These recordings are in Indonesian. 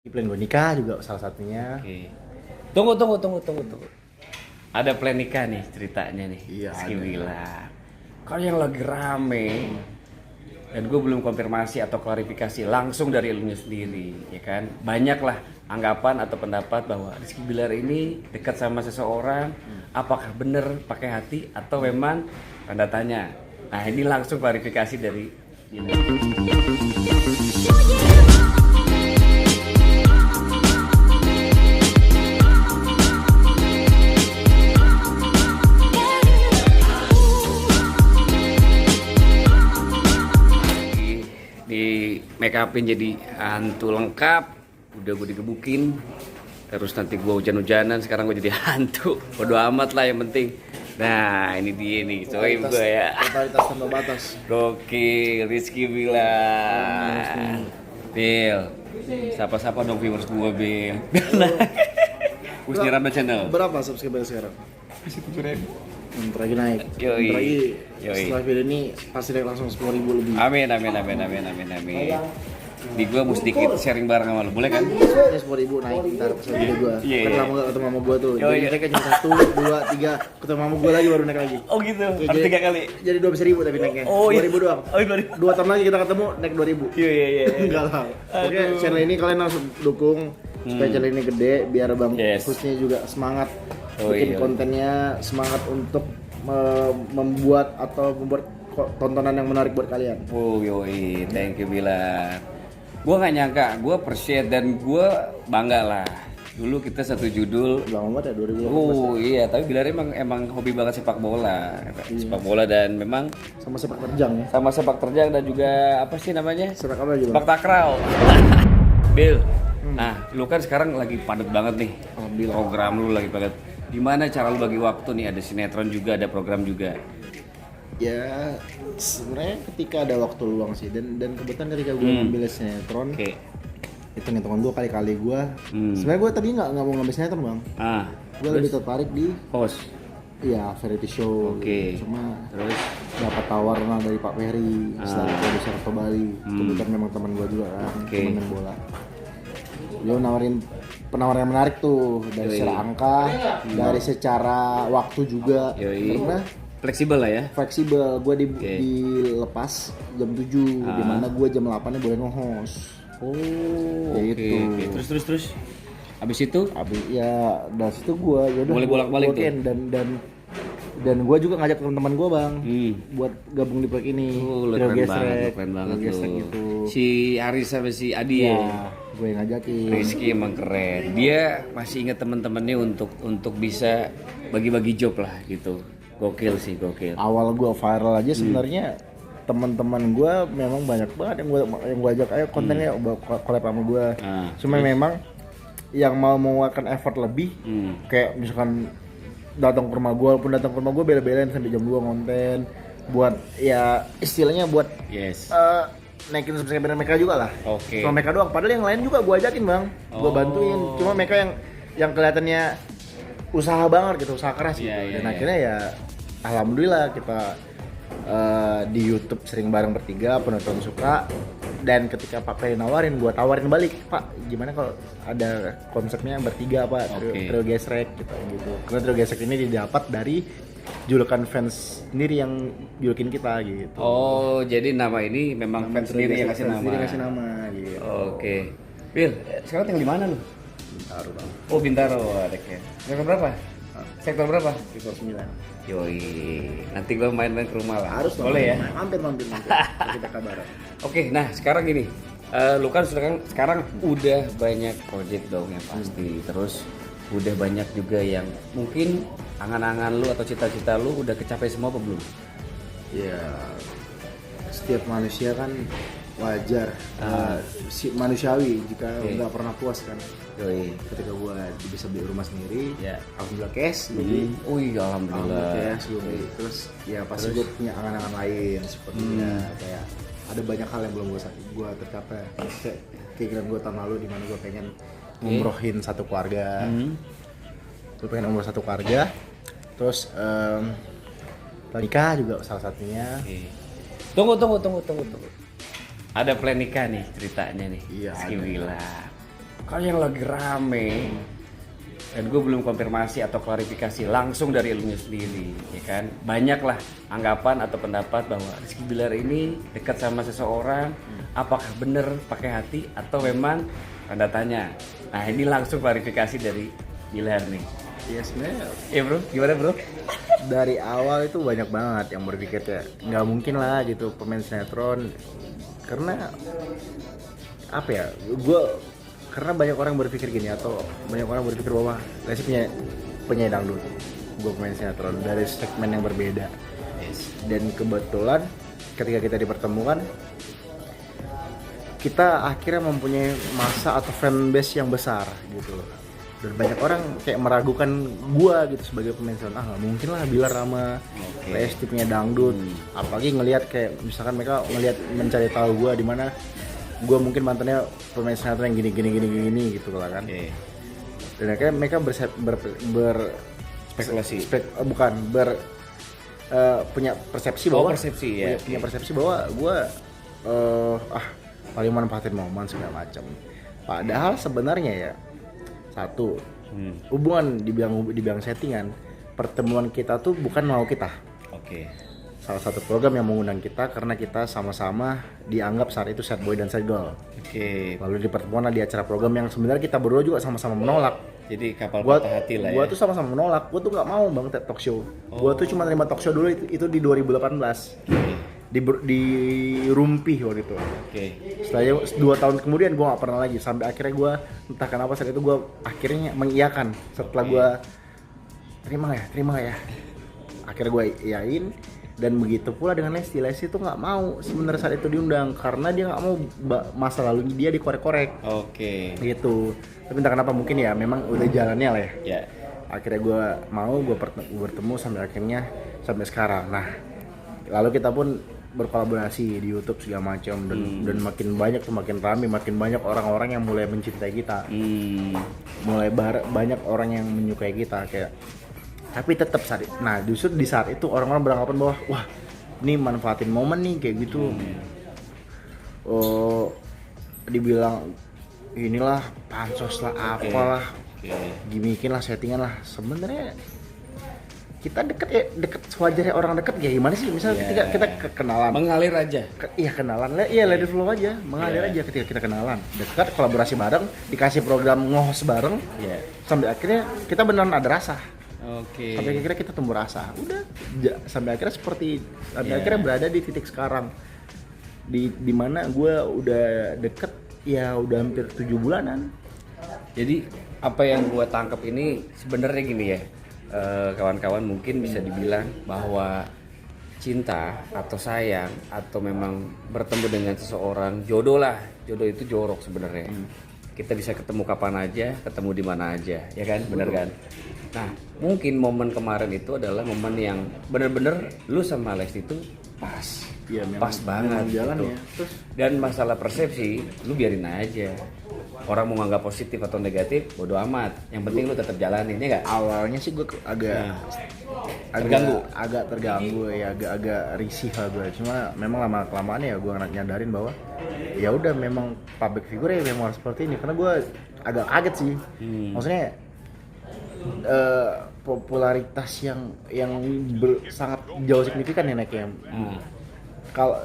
Plan gue nikah juga salah satunya. Oke. Tunggu. Ada plan nikah nih ceritanya nih. Iya, Rizky ada. bilang. Kalau yang lagi rame dan gue belum konfirmasi atau klarifikasi langsung dari elunya sendiri, ya kan? Banyak lah anggapan atau pendapat bahwa Rizky Bilar ini dekat sama seseorang. Apakah benar pakai hati atau memang tanda tanya? Nah ini langsung klarifikasi dari ini. Di make upin jadi hantu lengkap, udah gue digebukin, terus nanti gue hujan-hujanan, sekarang gue jadi hantu. Bodo amat lah, yang penting. Nah ini dia nih, coy gue ya. Totalitas tanpa batas. Gokil, Rizky bilang. Bil, sapa-sapa dong viewers gue, Bil. Gus Niranda channel. Berapa subscriber sekarang? Masih 7.000. Bentar lagi naik. Yoi. Bentar lagi Yoi. setelah video ini pasti naik langsung 10.000 lebih. Amin. Di gue mau sedikit sharing bareng sama lu, boleh kan? Ini 10.000 naik ntar pas video gue. Iya, Kan iya. lama gak ketemu mama gue tuh. Yoi. Jadi naiknya cuma 1, 2, 3. Ketemu mama gue lagi baru naik lagi. Oh gitu, Ya, harus 3 kali. Jadi 12.000 tapi naiknya. Oh, iya. 2.000 doang. Oh, 2.000. 2 tahun lagi kita ketemu naik 2.000. Iya. Enggak lah. Oke, Aduh. channel ini kalian harus dukung supaya channel ini gede biar Bang Yes. Husnya juga semangat Oh, bikin iya. kontennya, semangat untuk membuat tontonan yang menarik buat kalian. Oh yoi, thank you Bilar. Gue gak nyangka, gue appreciate dan gue bangga lah. Dulu kita satu judul. Udah lama banget ya 2018. Oh iya, tapi Bilar emang hobi banget sepak bola. Sepak bola dan memang Sama sepak terjang ya. sama sepak terjang dan juga apa sih namanya? Sepak apa juga? Sepak takraw. Bil, nah lu kan sekarang lagi padat banget nih. Alhamdulillah. Program lu lagi padat. Gimana cara lu bagi waktu nih? Ada sinetron juga, ada program juga. Ya sebenarnya ketika ada waktu luang sih dan kebetulan ketika gue ngambil sinetron Oke. hitung-hitungan gue kali-kali gue sebenarnya gue tadi nggak mau ngambil sinetron bang, Ah, gue lebih tertarik di host. variety show. Oke. Cuma Terus dapat tawaran dari Pak Ferry selaku produser Aktor Bali. Kebetulan memang teman gue juga kan, Oke. teman main bola. Dia nawarin penawaran yang menarik tuh dari Yoi. secara angka, dari secara waktu juga. Yoi. Karena Fleksibel lah ya. fleksibel, gue Oke. dilepas jam 7, dimana gue jam 8 nya boleh nge-host. Oh, Gitu. oke. Terus. Habis itu Abis ya dari situ gue yaudah Boleh bolak-balik tuh? dan gue juga ngajak teman-teman gue bang buat gabung di proyek ini. lu Trio keren banget, Gesrek, lu keren banget Trio Gesrek lu. gitu. Si Aris sama si Adi Ya, ya. gue yang ngajakin. Rizky emang keren. Dia masih ingat teman-temannya untuk bisa bagi-bagi job lah gitu. Gokil sih, gokil. Awal gue viral aja sebenarnya teman-teman gue memang banyak banget yang gue ajak ayo kontennya collab sama gue. Ah, Cuma memang yang mau mengeluarkan effort lebih kayak misalkan datang ke rumah gue bela-belain sampai jam 2 konten buat ya istilahnya buat Yes. naikin subscriber mereka juga lah. Oke. Cuma mereka doang, padahal yang lain juga gue ajakin bang, gue bantuin. Cuma mereka yang kelihatannya usaha banget gitu, usaha keras gitu. Iya, Dan iya. akhirnya ya alhamdulillah kita di YouTube sering bareng bertiga, penonton suka. Dan ketika Pak Ferry nawarin, gue tawarin balik, Pak gimana kalau ada konsepnya bertiga Pak, Oke. Trio Gesrek gitu. Karena Trio Gesrek ini didapat dari julukan fans sendiri yang julukin kita gitu. Oh, jadi nama ini memang fans sendiri yang kasih nama. Sendiri kasih nama gitu. Oke. Bil, sekarang tinggal di mana lu? Bintaro bang. Oh, Bintaro adeknya. Sektor berapa? Sektor berapa? Sektor 9. Yoi. Nanti gua main-main ke rumah lah. Harus Boleh ya? Mampir. Kita kabaran. Oke, nah sekarang gini, lu kan sekarang udah banyak project dong yang pasti, terus udah banyak juga yang mungkin angan-angan lu atau cita-cita lu udah kecapai semua apa belum? Ya, setiap manusia kan wajar, manusiawi jika Oke. nggak pernah puas kan. Yoi. Ketika gua bisa beli rumah sendiri, Ya. alhamdulillah cash, gua beli. Oh iya, alhamdulillah. Cash gua beli. Terus ya pasti gue punya angan-angan lain sepertinya kayak ada banyak hal yang belum gua tercapai. Kayak keinginan gua tahun lalu di mana gua pengen ngumrohin satu keluarga. Gue pengen umroh satu keluarga. Terus nikah juga salah satunya. Oke. Tunggu. Ada plan nikah nih ceritanya nih. Iya, Rizky ada. bilang. Kalau yang lagi rame dan gue belum konfirmasi atau klarifikasi langsung dari elunya sendiri, ya kan? Banyak lah anggapan atau pendapat bahwa Rizky Bilar ini dekat sama seseorang, apakah bener pakai hati atau memang tanda tanya. Nah ini langsung klarifikasi dari Bilar nih. Ya sebenarnya Iya bro, gimana bro? dari awal itu banyak banget yang berpikir ya nggak mungkin lah gitu pemain sinetron, karena apa ya, karena banyak orang berpikir gini, atau banyak orang berpikir bahwa Lesti penyanyi dangdut, gue pemain sinetron dari segmen yang berbeda. Dan kebetulan ketika kita dipertemukan, kita akhirnya mempunyai masa atau fanbase yang besar gitu loh. Dan banyak orang kayak meragukan gua gitu sebagai pemain sinetron, nggak mungkin lah Bilar sama Lesti punya dangdut. Apalagi ngelihat kayak misalkan mereka ngelihat mencari tahu gua di mana gua mungkin mantannya pemain sinetron yang gini gitu lah kan. Dan akhirnya mereka Spekulasi. Punya persepsi bahwa persepsi ya. punya persepsi bahwa gua paling manfaatin momen segala macam. Padahal sebenarnya ya satu, hubungan dibilang settingan, pertemuan kita tuh bukan mau kita. Salah satu program yang mengundang kita karena kita sama-sama dianggap saat itu sad boy dan sad girl. Lalu di pertemuan di acara program yang sebenarnya kita berdua juga sama-sama menolak. Jadi kapal patah hati lah ya. Gua tuh sama-sama menolak. Gua tuh nggak mau banget talk show. Gua tuh cuma terima talk show dulu itu di 2018. Di Rumpi waktu itu. Setelah 2 tahun kemudian gue gak pernah lagi, sampai akhirnya gue entah kenapa saat itu gue akhirnya mengiyakan setelah gue terima gak ya, akhirnya gue iyain. Dan begitu pula dengan Lesti tuh nggak mau sebenarnya saat itu diundang karena dia nggak mau masa lalunya dia dikorek-korek. Gitu. Tapi entah kenapa, mungkin ya memang udah jalannya lah ya. Akhirnya gue mau, gue bertemu sampai akhirnya sampai sekarang. Nah lalu kita pun berkolaborasi di YouTube segala macam, dan makin banyak tuh, makin rame, makin banyak orang-orang yang mulai mencintai kita, mulai banyak orang yang menyukai kita kayak. Tapi tetap justru di saat itu orang-orang beranggapan bahwa wah ini manfaatin momen nih kayak gitu. Dibilang inilah pansos lah, apalah, gimikin lah, settingan lah. Sebenarnya kita deket sewajarnya orang deket ya gimana sih, misalnya ketika kita kenalan mengalir aja, kenalan let it flow aja, mengalir aja. Ketika kita kenalan dekat, kolaborasi bareng, dikasih program nge-host bareng, sampai akhirnya kita beneran ada rasa. Sampai akhirnya kita tumbuh rasa, udah sampai akhirnya akhirnya berada di titik sekarang di mana gue udah deket ya udah hampir 7 bulanan. Jadi apa yang gue tangkap ini sebenarnya gini ya, kawan-kawan, mungkin bisa dibilang bahwa cinta atau sayang atau memang bertemu dengan seseorang, jodoh itu jorok sebenarnya. Kita bisa ketemu kapan aja, ketemu di mana aja, ya kan, bener kan? Nah mungkin momen kemarin itu adalah momen yang bener-bener lu sama Lesti itu pas banget jalan gitu. Ya. Terus Dan masalah persepsi lu biarin aja. Orang mau nganggap positif atau negatif, bodo amat. Yang penting lu tetap jalanin, ya nggak? Awalnya sih gue agak terganggu ya, agak risih lah gue. Cuma memang lama kelamaan ya gue nyadarin bahwa ya udah memang public figure ya memang harus seperti ini. Karena gue agak kaget sih. Maksudnya popularitas yang sangat jauh signifikan ya naiknya. Kalau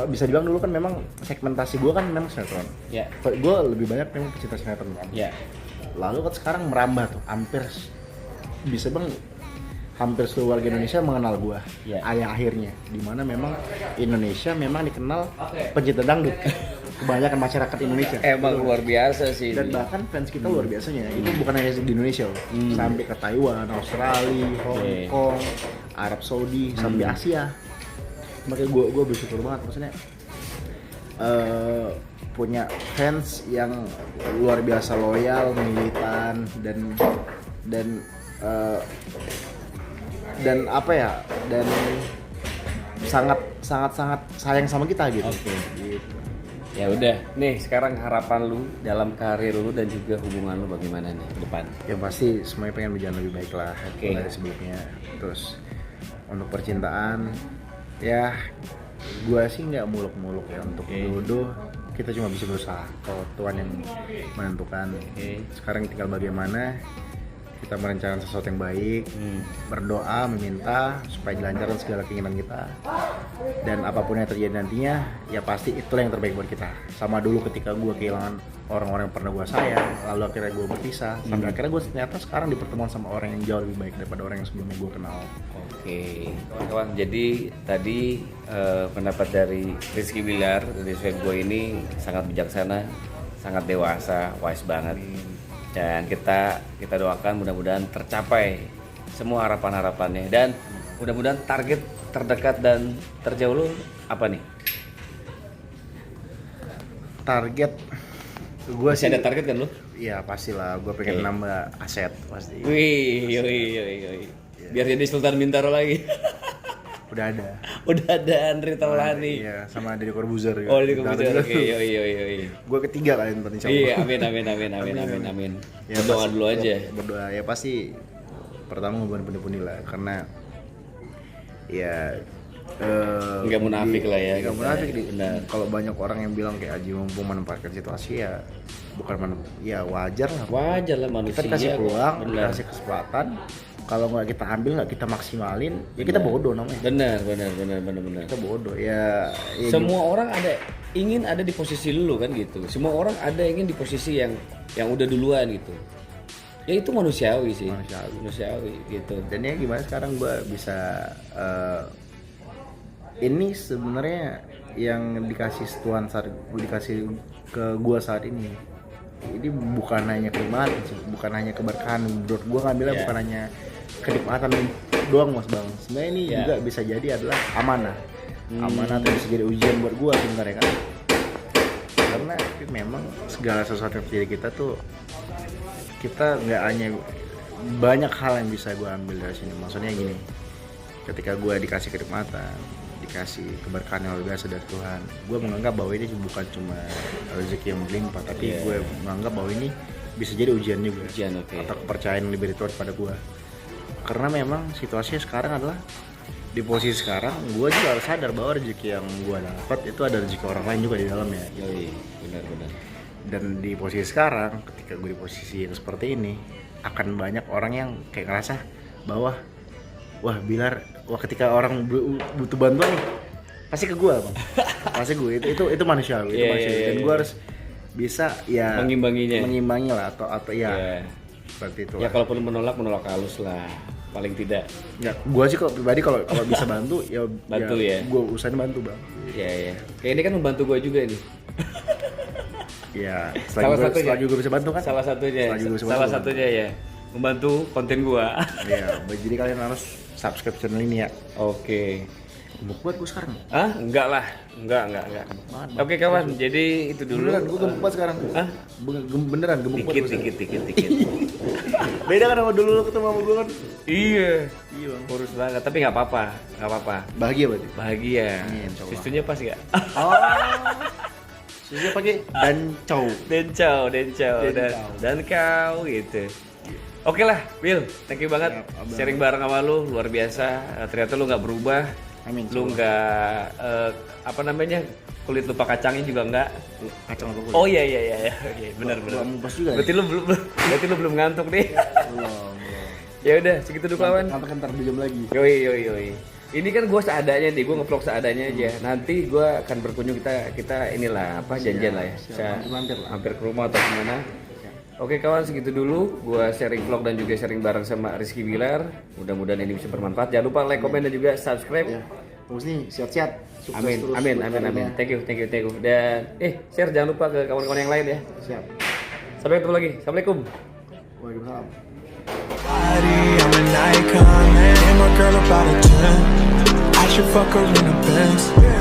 bisa dibilang dulu kan memang segmentasi gue kan memang sinetron. Gue lebih banyak memang pecinta sinetron kan. Lalu kan sekarang merambah tuh, hampir seluruh warga Indonesia mengenal gue. Akhirnya, dimana memang Indonesia memang dikenal pencinta dangdut. Kebanyakan masyarakat Indonesia. Emang luar biasa sih. Dan bahkan fans kita luar biasanya. Itu bukan hanya di Indonesia loh. Sampai ke Taiwan, Australia, Hong Kong, Arab Saudi, sampai Asia. Makanya gue bersyukur banget, maksudnya punya fans yang luar biasa loyal, militan, dan apa ya, dan sangat sayang sama kita gitu. Gitu. Ya udah, nih sekarang harapan lu dalam karir lu dan juga hubungan lu bagaimana nih ke depan? Ya pasti semuanya pengen berjalan lebih baik lah dari sebelumnya. Terus untuk percintaan, ya gue sih nggak muluk-muluk ya untuk jodoh. kita cuma bisa berusaha kalau Tuhan yang menentukan. Oke. Sekarang tinggal bagaimana kita merencanakan sesuatu yang baik, berdoa, meminta supaya dilancarkan segala keinginan kita, dan apapun yang terjadi nantinya, ya pasti itulah yang terbaik buat kita. Sama dulu ketika gue kehilangan orang-orang yang pernah gue sayang, lalu akhirnya gue berpisah, sampai akhirnya gue ternyata sekarang dipertemukan sama orang yang jauh lebih baik daripada orang yang sebelumnya gue kenal. Oke, kawan-kawan. Jadi tadi pendapat dari Rizky Bilar dari Swag Boy ini sangat bijaksana, sangat dewasa, wise banget. Dan kita doakan mudah-mudahan tercapai semua harapan-harapannya, dan mudah-mudahan target terdekat dan terjauh lu apa nih? Target gue Masih ada target kan lu? Iya pastilah, gue pengen nambah aset pasti. Wih, yoi. Biar jadi Sultan Bintaro lagi. Udah ada. Udah ada Andri Taulani. Iya, sama Deddy Corbuzier. Oh, di komputer. Oke, yoi. Gue ketiga kali nonton insya Allah. Iya, amin. Ya, Berdoa pasti- dulu aja. Berdoa ya pasti pertama ngebuat pundi-pundi lah, karena ya Nggak munafik lah ya, nggak kita. munafik Benar. kalau banyak orang yang bilang kayak Aji mampu menempatkan situasi, ya bukan ya wajar lah. Wajar lah manusia. Kita dikasih peluang, Benar. dikasih kesempatan, kalau nggak kita ambil, nggak kita maksimalin, ya kita bodoh namanya. Benar. Kita bodoh ya Semua orang ingin ada di posisi lu kan gitu. Semua orang ingin di posisi yang udah duluan gitu. Ya itu manusiawi sih. Manusiawi gitu. Dan ya gimana sekarang gue bisa ini sebenarnya yang dikasih Tuhan dikasih ke gue saat ini bukan hanya kenikmatan sih, bukan hanya keberkahan. Menurut gue ngambilnya bukan hanya kenikmatan doang mas bang, sebenarnya ini juga bisa jadi adalah amanah atau bisa jadi ujian buat gue sebenarnya kan, karena memang segala sesuatu yang terjadi kita nggak hanya banyak hal yang bisa gue ambil dari sini. Maksudnya gini, ketika gue dikasih kenikmatan, dikasih keberkahan yang luar biasa dari Tuhan, gue menganggap bahwa ini bukan cuma rezeki yang berlimpah, tapi gue menganggap bahwa ini bisa jadi ujian juga, atau kepercayaan yang diberi Tuhan pada gue. Karena memang situasinya sekarang adalah di posisi sekarang, gue juga harus sadar bahwa rezeki yang gue dapat itu ada rezeki orang lain juga di dalamnya. Benar. Dan di posisi sekarang, ketika gue di posisi yang seperti ini, akan banyak orang yang kayak ngerasa bahwa ketika orang butuh bantuan nih, pasti ke gue bang. Pasti gue itu manusiawi, dan gue harus bisa ya mengimbangi lah atau ya seperti itu. Ya kalaupun menolak halus lah, paling tidak. Ya gue sih kalau pribadi kalau bisa bantu ya bantu ya. Gue usahain bantu bang. Iya. Kayak ini kan membantu gue juga nih. Ya Salah juga bisa bantu kan. Salah satunya ya membantu konten gue. Ya jadi kalian harus subscribe channel ini ya. Oke. Gemuk banget gue sekarang. Enggak lah. Enggak. Oke kawan, jadi itu dulu. Beneran gue gemuk banget sekarang. Beneran gemuk banget. Dikit. Beda kan sama dulu lo ketemu sama gue kan? Iya Bang. kurus banget, tapi nggak apa-apa. Bahagia berarti? Bahagia. Insya Allah. Susunya pas nggak? Oh. Susunya pakai Dencau. Dan kau gitu. Oke lah, Will, thank you banget. Sharing bareng sama lu, luar biasa. Ternyata lu nggak berubah. Amin. Lu nggak kulit lupa kacangnya juga nggak. Kacang apa gue? Oh iya. Benar. Belum pas juga. Berarti lu belum ngantuk nih. Belum. Ya udah, segitu dulu kawan. Sampai ntar 2 jam lagi. Yoi. Ini kan gue seadanya nih, gue ngevlog seadanya aja. Nanti gue akan berkunjung, kita inilah janjian lah ya. Hampir ke rumah atau kemana. Oke kawan, segitu dulu. Gue sharing vlog dan juga sharing bareng sama Rizky Bilar. Mudah-mudahan ini bisa bermanfaat. Jangan lupa like, komen dan juga subscribe. Ya. Terus nih, sehat-sehat. Amin. Thank you. Dan share jangan lupa ke kawan-kawan yang lain ya. Siap. Sampai ketemu lagi. Assalamualaikum. Waalaikumsalam. I'm an icon, man. And my girl about a 10. I should fuck her in the Benz.